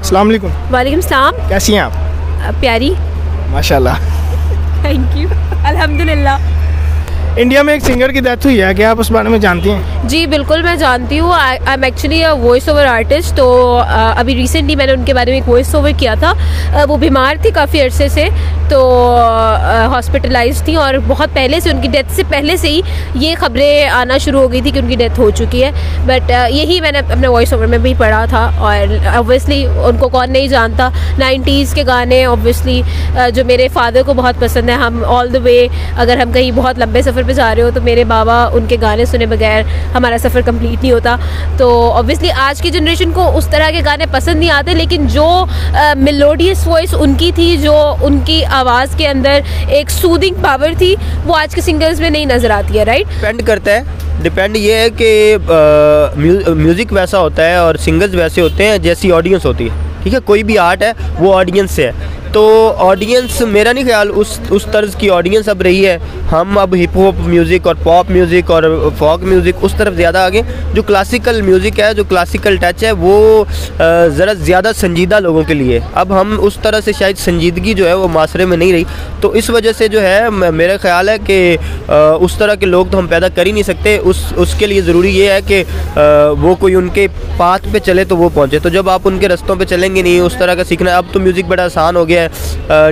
अस्सलाम वालेकुम। वालेकुम सलाम। कैसी हैं आप? प्यारी। माशाल्लाह। Thank you. अल्हम्दुलिल्लाह। इंडिया में एक सिंगर की डेथ हुई है, क्या आप उस बारे में जानती हैं? जी बिल्कुल मैं जानती हूँ। I am actually a voice over artist. तो अभी रिसेंटली मैंने उनके बारे में एक वॉइस ओवर किया था। वो बीमार थी काफ़ी अरसे से, तो हॉस्पिटलाइज थी और बहुत पहले से, उनकी डेथ से पहले से ही ये खबरें आना शुरू हो गई थी कि उनकी डेथ हो चुकी है। बट यही मैंने अपने वॉइस ओवर में भी पढ़ा था। और ऑब्वियसली उनको कौन नहीं जानता, 90s के गाने ऑब्वियसली जो मेरे फादर को बहुत पसंद है। हम ऑल द वे, अगर हम कहीं बहुत लंबे सफ़र पे जा रहे हो तो मेरे बाबा उनके गाने सुने बगैर हमारा सफ़र कंप्लीट नहीं होता। तो ऑब्वियसली आज की जनरेशन को उस तरह के गाने पसंद नहीं आते, लेकिन जो मेलोडियस वॉइस उनकी थी, जो उनकी आवाज़ के अंदर एक सूदिंग पावर थी, वो आज के सिंगर्स में नहीं नज़र आती है। राइट, डिपेंड करता है। डिपेंड ये है कि म्यूज़िक वैसा होता है और सिंगर्स वैसे होते हैं जैसी ऑडियंस होती है। ठीक है, कोई भी आर्ट है वो ऑडियंस से है। तो ऑडियंस, मेरा नहीं ख्याल उस तर्ज की ऑडियंस अब रही है। हम अब हिप हॉप म्यूज़िक और पॉप म्यूज़िक और फोक म्यूज़िक उस तरफ ज़्यादा आगे। जो क्लासिकल म्यूज़िक है, जो क्लासिकल टच है, वो ज़रा ज़्यादा संजीदा लोगों के लिए। अब हम उस तरह से शायद संजीदगी जो है वो माशरे में नहीं रही, तो इस वजह से जो है मेरा ख्याल है कि उस तरह के लोग तो हम पैदा कर ही नहीं सकते। उसके लिए ज़रूरी ये है कि वो कोई उनके पाथ पे चले तो वो पहुँचे। तो जब आप उनके रस्तों पे चलेंगे नहीं, उस तरह का सीखना। अब तो म्यूज़िक बड़ा आसान हो गया है,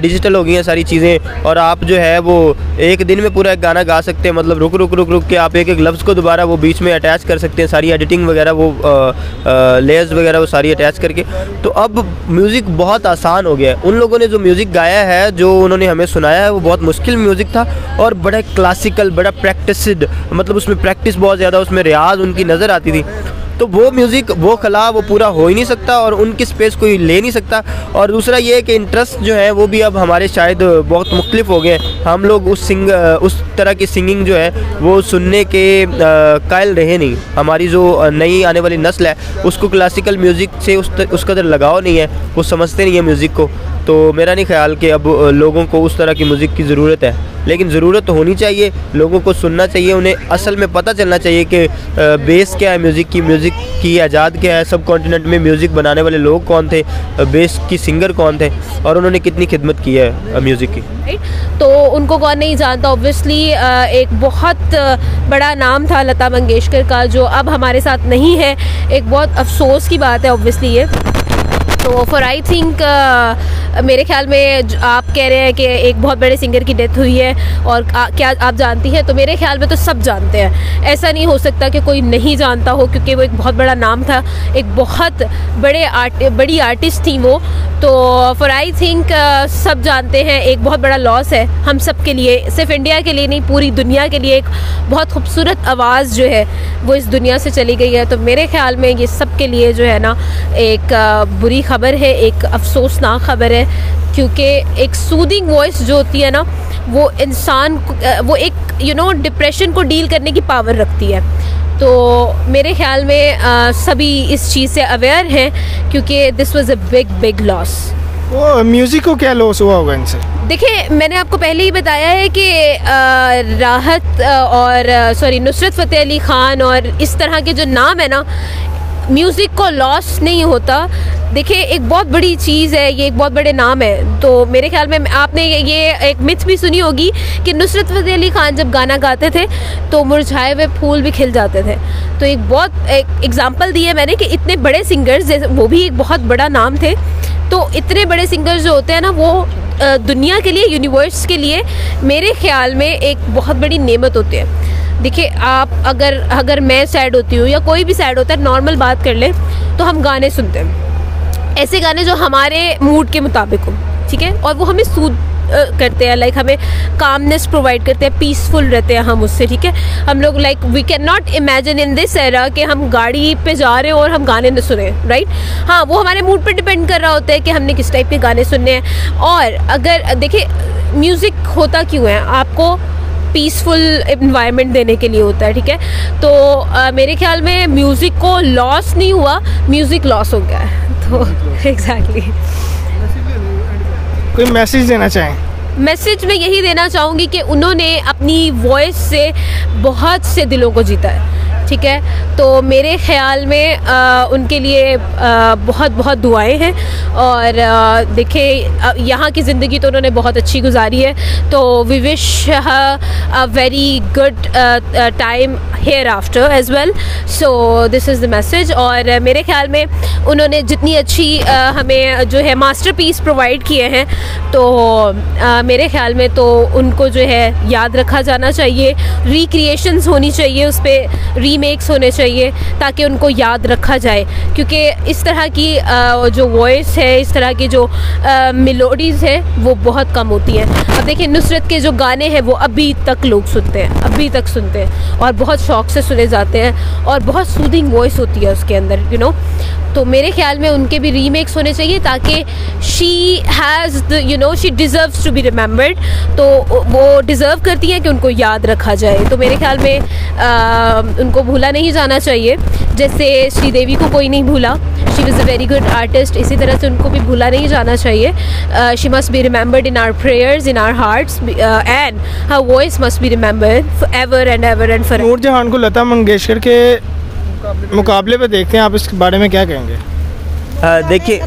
डिजिटल हो गई हैं सारी चीज़ें, और आप जो है वो एक दिन में पूरा एक गाना गा सकते हैं। मतलब रुक रुक रुक रुक के आप एक एक लफ्ज़ को दोबारा वो बीच में अटैच कर सकते हैं, सारी एडिटिंग वगैरह, वो लेयर्स वगैरह वो सारी अटैच करके। तो अब म्यूज़िक बहुत आसान हो गया है। उन लोगों ने जो म्यूज़िक गाया है, जो उन्होंने हमें सुनाया है, वो बहुत मुश्किल म्यूज़िक था और बड़ा क्लासिकल, बड़ा प्रैक्टिस्ड, मतलब उसमें प्रैक्टिस बहुत ज़्यादा, उसमें रियाज उनकी नज़र आती थी। तो वो म्यूज़िक, वो कला, वो पूरा हो ही नहीं सकता और उनकी स्पेस कोई ले नहीं सकता। और दूसरा ये है कि इंटरेस्ट जो है वो भी अब हमारे शायद बहुत मुख्तलिफ हो गए हैं। हम लोग उस तरह की सिंगिंग जो है वो सुनने के कायल रहे नहीं। हमारी जो नई आने वाली नस्ल है उसको क्लासिकल म्यूज़िक से उस कदर लगाव नहीं है, वो समझते नहीं है म्यूज़िक को। तो मेरा नहीं ख्याल कि अब लोगों को उस तरह की म्यूज़िक की ज़रूरत है, लेकिन ज़रूरत तो होनी चाहिए। लोगों को सुनना चाहिए, उन्हें असल में पता चलना चाहिए कि बेस क्या है म्यूज़िक की इजाद क्या है, सब कॉन्टिनेंट में म्यूज़िक बनाने वाले लोग कौन थे, बेस की सिंगर कौन थे, और उन्होंने कितनी खिदमत की है म्यूज़िक की। तो उनको कौन नहीं जानता। ऑब्वियसली एक बहुत बड़ा नाम था लता मंगेशकर का, जो अब हमारे साथ नहीं है। एक बहुत अफसोस की बात है ऑब्वियसली ये। तो फॉर आई थिंक मेरे ख्याल में आप कह रहे हैं कि एक बहुत बड़े सिंगर की डेथ हुई है और क्या आप जानती हैं? तो मेरे ख्याल में तो सब जानते हैं। ऐसा नहीं हो सकता कि कोई नहीं जानता हो, क्योंकि वो एक बहुत बड़ा नाम था, एक बहुत बड़ी आर्टिस्ट थी वो। तो फॉर आई थिंक सब जानते हैं। एक बहुत बड़ा लॉस है हम सब के लिए, सिर्फ इंडिया के लिए नहीं, पूरी दुनिया के लिए। एक बहुत खूबसूरत आवाज़ जो है वो इस दुनिया से चली गई है। तो मेरे ख्याल में ये सब के लिए जो है ना एक बुरी खबर है, एक अफसोसनाक खबर है, क्योंकि एक सूदिंग वॉइस जो होती है ना, वो इंसान वो एक डिप्रेशन को डील करने की पावर रखती है। तो मेरे ख्याल में सभी इस चीज़ से अवेयर हैं, क्योंकि this was a big loss. वो म्यूज़िक को क्या लॉस हुआ होगा इनसे? देखिए, मैंने आपको पहले ही बताया है कि राहत और नुसरत फ़तेह अली ख़ान और इस तरह के जो नाम है ना, म्यूज़िक को लॉस नहीं होता। देखिए, एक बहुत बड़ी चीज़ है, ये एक बहुत बड़े नाम है। तो मेरे ख्याल में आपने ये एक मिथ भी सुनी होगी कि नुसरत फ़तेह अली ख़ान जब गाना गाते थे तो मुरझाए हुए फूल भी खिल जाते थे। तो एक एग्जांपल दी है मैंने कि इतने बड़े सिंगर्स, जैसे वो भी एक बहुत बड़ा नाम थे, तो इतने बड़े सिंगर्स जो होते हैं ना, वो दुनिया के लिए, यूनिवर्स के लिए मेरे ख्याल में एक बहुत बड़ी नेमत होती है। देखिए, आप अगर मैं सैड होती हूँ या कोई भी सैड होता है, नॉर्मल बात कर ले, तो हम गाने सुनते हैं, ऐसे गाने जो हमारे मूड के मुताबिक हो, ठीक है, और वो हमें सूद करते हैं, लाइक हमें कामनेस प्रोवाइड करते हैं, पीसफुल रहते हैं हम उससे, ठीक है। हम लोग like we can not imagine in this era कि हम गाड़ी पे जा रहे हैं और हम गाने न सुने, राइट। हाँ, वो हमारे मूड पे डिपेंड कर रहा होता है कि हमने किस टाइप के गाने सुनने हैं। और अगर देखिए, म्यूज़िक होता क्यों है, आपको पीसफुल एनवायरनमेंट देने के लिए होता है, ठीक है। तो मेरे ख्याल में म्यूज़िक को लॉस नहीं हुआ, म्यूज़िक लॉस हो गया है। तो एग्जैक्टली कोई मैसेज देना चाहें? मैसेज मैं यही देना चाहूँगी कि उन्होंने अपनी वॉइस से बहुत से दिलों को जीता है, ठीक है। तो मेरे ख़्याल में उनके लिए बहुत बहुत दुआएं हैं। और देखिए यहाँ की ज़िंदगी तो उन्होंने बहुत अच्छी गुजारी है, तो we wish a very good time hereafter as well. So this is the message. और मेरे ख्याल में उन्होंने जितनी अच्छी हमें जो है मास्टरपीस प्रोवाइड किए हैं, तो मेरे ख्याल में तो उनको जो है याद रखा जाना चाहिए, रिक्रिएशंस होनी चाहिए, उस पर रीमेक्स होने चाहिए ताकि उनको याद रखा जाए। क्योंकि इस तरह की जो वॉइस है, इस तरह की जो मेलोडीज़ है वो बहुत कम होती हैं। अब देखिए नुसरत के जो गाने हैं वो अभी तक लोग सुनते हैं, अभी तक सुनते हैं और बहुत शौक़ से सुने जाते हैं और बहुत सूदिंग वॉइस होती है उसके अंदर, यू नो। तो मेरे ख्याल में उनके भी रीमेक्स होने चाहिए ताकि she has the you know she deserves to be remembered. तो वो डिज़र्व करती हैं कि उनको याद रखा जाए। तो मेरे ख्याल में उनको भूला नहीं जाना चाहिए, जैसे श्रीदेवी को कोई नहीं भूला, she was a very good artist, इसी तरह से उनको भी भूला नहीं जाना चाहिए। She must be remembered in our prayers, in our hearts, and her voice must be remembered ever and ever and for. Noorjahan को लता मंगेशकर के मुकाबले पे देखते हैं, आप इस बारे में क्या कहेंगे? देखिए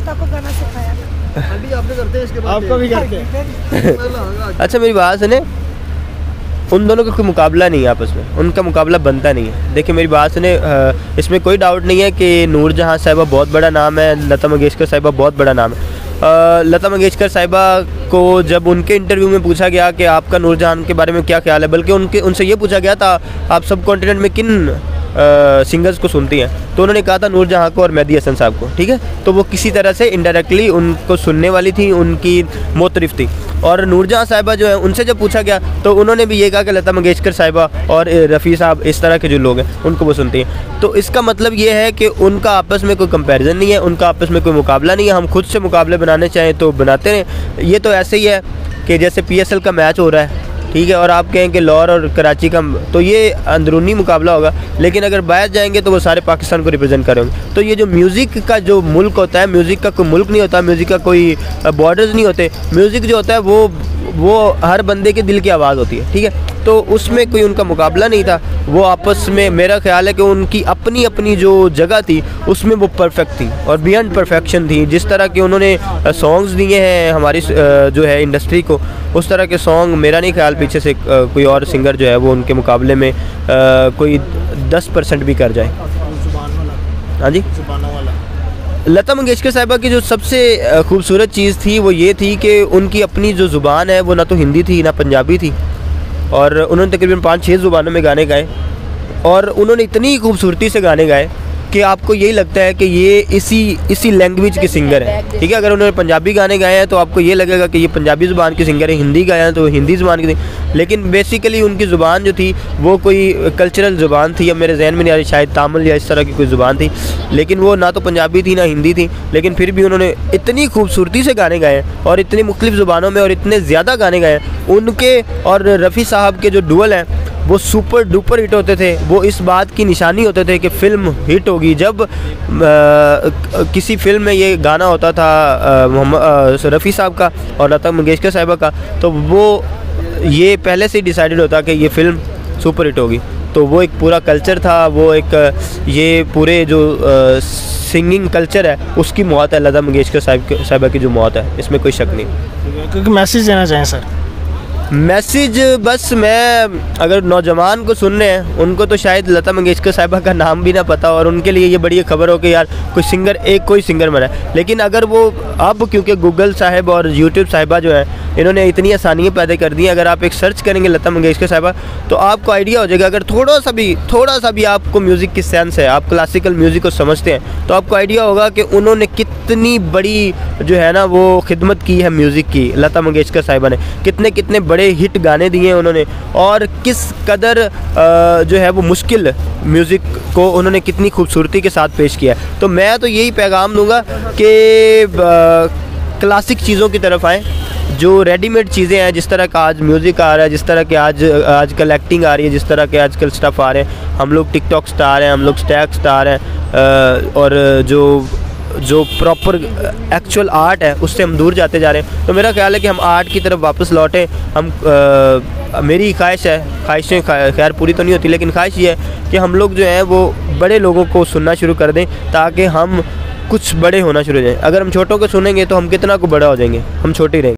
आपको भी करते हैं। अच्छा मेरी बात सुने, उन दोनों का कोई मुकाबला नहीं है आपस में, उनका मुकाबला बनता नहीं है। देखिए मेरी बात सुने, इसमें कोई डाउट नहीं है कि नूरजहां साहिबा बहुत बड़ा नाम है, लता मंगेशकर साहिबा बहुत बड़ा नाम है। लता मंगेशकर साहिबा को जब उनके इंटरव्यू में पूछा गया कि आपका नूरजहां के बारे में क्या ख्याल है, बल्कि उनसे ये पूछा गया था आप सब कॉन्टिनेंट में किन सिंगर्स को सुनती हैं, तो उन्होंने कहा था नूरजहां को और मेहदी हसन साहब को, ठीक है। तो वो किसी तरह से इनडायरेक्टली उनको सुनने वाली थी, उनकी मोतरिफ थी। और नूरजहां साहिबा जो है उनसे जब पूछा गया तो उन्होंने भी ये कहा कि लता मंगेशकर साहिबा और रफ़ी साहब, इस तरह के जो लोग हैं उनको वो सुनती हैं। तो इसका मतलब ये है कि उनका आपस में कोई कंपैरिजन नहीं है, उनका आपस में कोई मुकाबला नहीं है। हम खुद से मुकाबले बनाने चाहें तो बनाते रहें। ये तो ऐसे ही है कि जैसे PSL का मैच हो रहा है, ठीक है, और आप कहें कि लाहौर और कराची का, तो ये अंदरूनी मुकाबला होगा। लेकिन अगर बाहर जाएंगे तो वो सारे पाकिस्तान को रिप्रेजेंट करेंगे। तो ये जो म्यूज़िक का जो मुल्क होता है, म्यूज़िक का कोई मुल्क नहीं होता, म्यूज़िक का कोई बॉर्डर्स नहीं होते। म्यूज़िक जो होता है वो हर बंदे के दिल की आवाज़ होती है, ठीक है। तो उसमें कोई उनका मुकाबला नहीं था। वो आपस में, मेरा ख्याल है कि उनकी अपनी अपनी जो जगह थी उसमें वो परफेक्ट थी और बियॉन्ड परफेक्शन थी। जिस तरह के उन्होंने सॉन्ग्स दिए हैं हमारी जो है इंडस्ट्री को, उस तरह के सॉन्ग मेरा नहीं ख्याल पीछे से कोई और सिंगर जो है वो उनके मुकाबले में कोई 10% भी कर जाए। हाँ जी, लता मंगेशकर साहिबा की जो सबसे खूबसूरत चीज़ थी वो ये थी कि उनकी अपनी जो ज़ुबान है वो ना तो हिंदी थी ना पंजाबी थी, और उन्होंने तकरीबन 5-6 ज़ुबानों में गाने गाए और उन्होंने इतनी खूबसूरती से गाने गाए कि आपको यही लगता है कि ये इसी लैंग्वेज के सिंगर है, ठीक है। अगर उन्होंने पंजाबी गाने गाए हैं तो आपको ये लगेगा कि ये पंजाबी ज़ुबान के सिंगर है, हिंदी गाया है तो हिंदी ज़ुबान की, लेकिन बेसिकली उनकी ज़ुबान जो थी वो कोई कल्चरल ज़ुबान थी। अब मेरे जहन में नहीं आ रही, शायद तामिल या इस तरह की कोई ज़ुबान थी, लेकिन वो ना तो पंजाबी थी ना हिंदी थी। लेकिन फिर भी उन्होंने इतनी खूबसूरती से गाने गाए और इतनी मुख्तलिफ ज़ुबानों में और इतने ज़्यादा गाने गाए। उनके और रफ़ी साहब के जो डुअल हैं वो सुपर डुपर हिट होते थे। वो इस बात की निशानी होते थे कि फ़िल्म हिट होगी। जब किसी फिल्म में ये गाना होता था रफ़ी साहब का और लता मंगेशकर साहिबा का, तो वो ये पहले से ही डिसाइडेड होता कि ये फ़िल्म सुपर हिट होगी। तो वो एक पूरा कल्चर था, वो एक ये पूरे जो सिंगिंग कल्चर है उसकी मौत है, लता मंगेशकर साहिबा की जो मौत है, इसमें कोई शक नहीं। क्योंकि मैसेज देना चाहें सर? मैसेज बस, मैं अगर नौजवान को सुन रहे हैं उनको तो शायद लता मंगेशकर साहिबा का नाम भी ना पता और उनके लिए ये बड़ी खबर हो कि यार कोई सिंगर मरा है। लेकिन अगर वो अब, क्योंकि गूगल साहिब और यूट्यूब साहिबा जो है इन्होंने इतनी आसानियाँ पैदा कर दी हैं, अगर आप एक सर्च करेंगे लता मंगेशकर साहिबा तो आपको आइडिया हो जाएगा। अगर थोड़ा सा भी आपको म्यूज़िक की सेंस है, आप क्लासिकल म्यूज़िक को समझते हैं, तो आपको आइडिया होगा कि उन्होंने कितनी बड़ी जो है ना वो खिदमत की है म्यूज़िक की। लता मंगेशकर साहिबा ने कितने बड़े हिट गाने दिए हैं उन्होंने, और किस कदर जो है वो मुश्किल म्यूज़िक को उन्होंने कितनी खूबसूरती के साथ पेश किया है। तो मैं तो यही पैगाम दूंगा कि क्लासिक चीज़ों की तरफ आएँ, जो रेडीमेड चीज़ें हैं, जिस तरह का आज म्यूज़िक आ रहा है, जिस तरह के आजकल एक्टिंग आ रही है, जिस तरह के आजकल स्टफ़ आ रहे हैं, हम लोग टिकटॉक स्टार हैं, हम लोग स्टैक स्टार हैं, और जो जो प्रॉपर एक्चुअल आर्ट है उससे हम दूर जाते जा रहे हैं। तो मेरा ख्याल है कि हम आर्ट की तरफ वापस लौटें। हम मेरी ख्वाहिश है, ख्वाहिशें खैर पूरी तो नहीं होती, लेकिन ख्वाहिश ये है कि हम लोग जो हैं वो बड़े लोगों को सुनना शुरू कर दें ताकि हम कुछ बड़े होना शुरू हो जाएं। अगर हम छोटों को सुनेंगे तो हम कितना को बड़ा हो जाएंगे, हम छोटे ही रहेंगे।